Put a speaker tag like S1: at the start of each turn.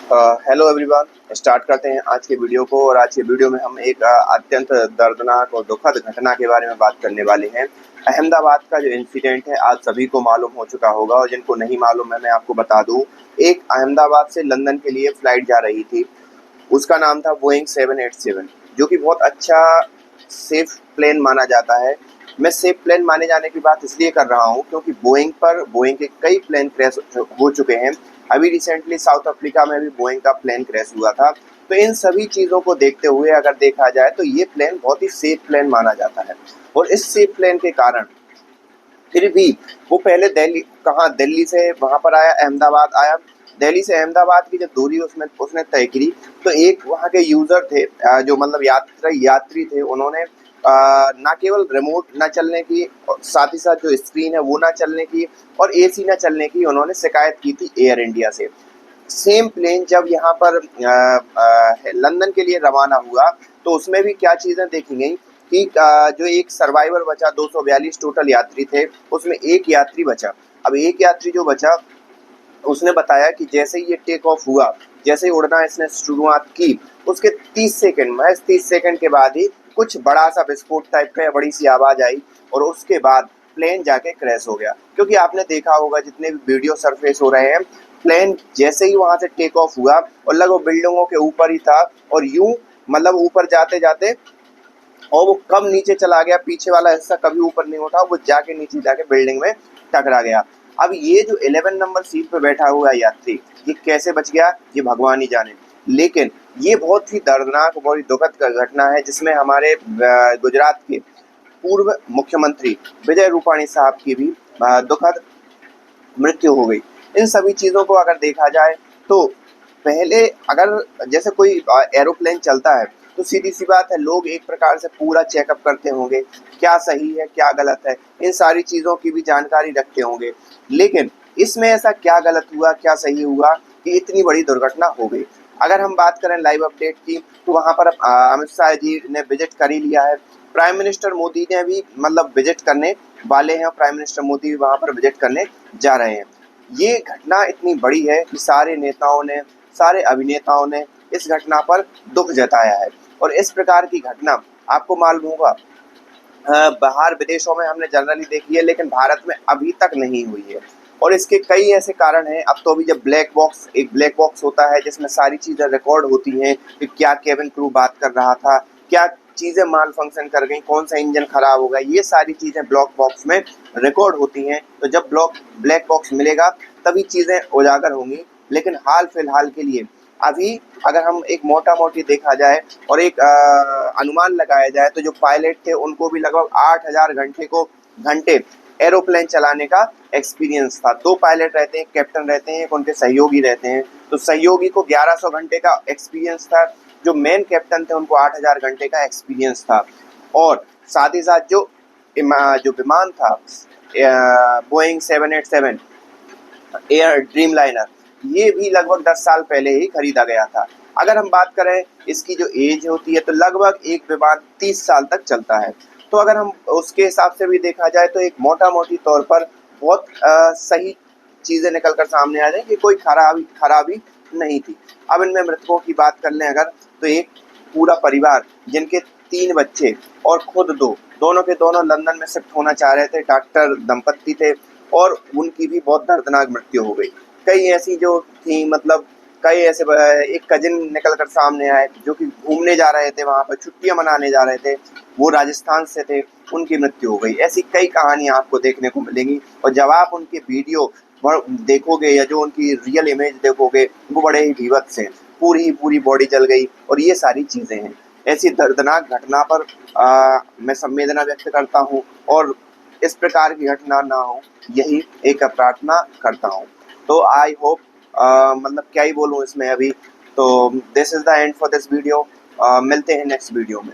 S1: Hello everyone. Start करते हैं आज के वीडियो को। और आज के वीडियो में हम एक अत्यंत दर्दनाक और दुखद घटना के बारे में बात करने वाले हैं। अहमदाबाद का जो इंसिडेंट है आज सभी को मालूम हो चुका होगा, और जिनको नहीं मालूम है मैं आपको बता दूं। एक अहमदाबाद से लंदन के लिए फ्लाइट जा रही थी, उसका नाम था बोइंग 787, जो कि बहुत अच्छा सेफ प्लेन माना जाता है। मैं सेफ प्लेन माने जाने की बात इसलिए कर रहा हूँ क्योंकि बोइंग के कई प्लेन क्रैश हो चुके हैं। अभी रिसेंटली साउथ अफ्रीका में भी बोइंग का प्लेन क्रैश हुआ था। तो इन सभी चीज़ों को देखते हुए अगर देखा जाए तो ये प्लेन बहुत ही सेफ प्लेन माना जाता है। और इस सेफ प्लेन के कारण फिर भी वो पहले दिल्ली से वहाँ पर आया, अहमदाबाद आया। दिल्ली से अहमदाबाद की जब दूरी उसमें उसने तय करी तो एक वहाँ के यूज़र थे, जो मतलब यात्री थे, उन्होंने ना केवल रिमोट ना चलने की, साथ ही साथ जो स्क्रीन है वो ना चलने की और एसी ना चलने की उन्होंने शिकायत की थी एयर इंडिया से। सेम प्लेन जब यहाँ पर लंदन के लिए रवाना हुआ तो उसमें भी क्या चीज़ें देखी गई कि जो एक सर्वाइवर बचा, 242 टोटल यात्री थे, उसमें एक यात्री बचा। अब एक यात्री जो बचा उसने बताया कि जैसे ही ये टेक ऑफ हुआ, जैसे ही उड़ना इसने शुरुआत की, उसके 30 सेकंड, महज 30 सेकंड के बाद ही कुछ बड़ा सा विस्फोट टाइप का या बड़ी सी आवाज़ आई और उसके बाद प्लेन जाके क्रैश हो गया। क्योंकि आपने देखा होगा जितने भी वीडियो सरफेस हो रहे हैं, प्लेन जैसे ही वहाँ से टेक ऑफ हुआ और लगभग बिल्डिंगों के ऊपर ही था, और यूं मतलब ऊपर जाते जाते और वो कब नीचे चला गया, पीछे वाला हिस्सा कभी ऊपर नहीं उठा, वो जाके नीचे जाके बिल्डिंग में टकरा गया। अब ये जो 11 नंबर सीट पे बैठा हुआ है यात्री, ये कैसे बच गया ये भगवान ही जाने। लेकिन ये बहुत ही दर्दनाक, बहुत ही दुखद घटना है जिसमें हमारे गुजरात के पूर्व मुख्यमंत्री विजय रूपाणी साहब की भी दुखद मृत्यु हो गई। इन सभी चीज़ों को अगर देखा जाए तो पहले अगर जैसे कोई एरोप्लेन चलता है तो सीधी सी बात है, लोग एक प्रकार से पूरा चेकअप करते होंगे, क्या सही है क्या गलत है, इन सारी चीज़ों की भी जानकारी रखते होंगे। लेकिन इसमें ऐसा क्या गलत हुआ क्या सही हुआ कि इतनी बड़ी दुर्घटना हो गई। अगर हम बात करें लाइव अपडेट की तो वहाँ पर अमित शाह जी ने विजिट कर ही लिया है। प्राइम मिनिस्टर मोदी ने भी मतलब विजिट करने वाले हैं, प्राइम मिनिस्टर मोदी भी वहाँ पर विजिट करने जा रहे हैं। ये घटना इतनी बड़ी है कि सारे नेताओं ने, सारे अभिनेताओं ने इस घटना पर दुख जताया है। और इस प्रकार की घटना आपको मालूम होगा बाहर विदेशों में हमने जनरली देखी है, लेकिन भारत में अभी तक नहीं हुई है। और इसके कई ऐसे कारण हैं। अब तो अभी जब एक ब्लैक बॉक्स होता है जिसमें सारी चीज़ें रिकॉर्ड होती हैं कि क्या केबिन क्रू बात कर रहा था, क्या चीज़ें माल फंक्शन कर गई, कौन सा इंजन खराब हो गया, ये सारी चीज़ें ब्लैक बॉक्स में रिकॉर्ड होती हैं। तो जब ब्लैक बॉक्स मिलेगा तभी चीज़ें उजागर होंगी। लेकिन हाल फिलहाल के लिए अभी अगर हम एक मोटा-मोटी देखा जाए और एक अनुमान लगाया जाए तो जो पायलट थे उनको भी लगभग 8000 घंटे एरोप्लेन चलाने का एक्सपीरियंस था। 2 पायलट रहते हैं, कैप्टन रहते हैं, एक उनके सहयोगी रहते हैं। तो सहयोगी को 1100 घंटे का एक्सपीरियंस था, जो मेन कैप्टन थे उनको 8000 घंटे का एक्सपीरियंस था। और साथ ही साथ जो विमान था बोइंग 787 एयर ड्रीमलाइनर, ये भी लगभग 10 साल पहले ही खरीदा गया था। अगर हम बात करें इसकी जो एज होती है तो लगभग एक विमान 30 साल तक चलता है। तो अगर हम उसके हिसाब से भी देखा जाए तो एक मोटा-मोटी तौर पर बहुत सही चीज़ें निकल कर सामने आ जाएँ कि कोई खराबी नहीं थी। अब इनमें मृतकों की बात कर लें अगर, तो एक पूरा परिवार जिनके 3 बच्चे और खुद 2, दोनों के दोनों लंदन में शिफ्ट होना चाह रहे थे, डॉक्टर दंपत्ति थे, और उनकी भी बहुत दर्दनाक मृत्यु हो गई। कई ऐसी जो थी, मतलब कई ऐसे एक कजिन निकल कर सामने आए जो कि घूमने जा रहे थे, वहाँ पर छुट्टियाँ मनाने जा रहे थे, वो राजस्थान से थे, उनकी मृत्यु हो गई। ऐसी कई कहानियाँ आपको देखने को मिलेंगी। और जब आप उनके वीडियो देखोगे या जो उनकी रियल इमेज देखोगे वो बड़े ही भीभत्स हैं, पूरी बॉडी जल गई और ये सारी चीज़ें हैं। ऐसी दर्दनाक घटना पर मैं संवेदना व्यक्त करता हूँ और इस प्रकार की घटना ना हो, यही एक प्रार्थना करता हूँ। तो आई होप, मतलब क्या ही बोलूँ इसमें अभी। तो this is the end for this video. मिलते हैं नेक्स्ट वीडियो में।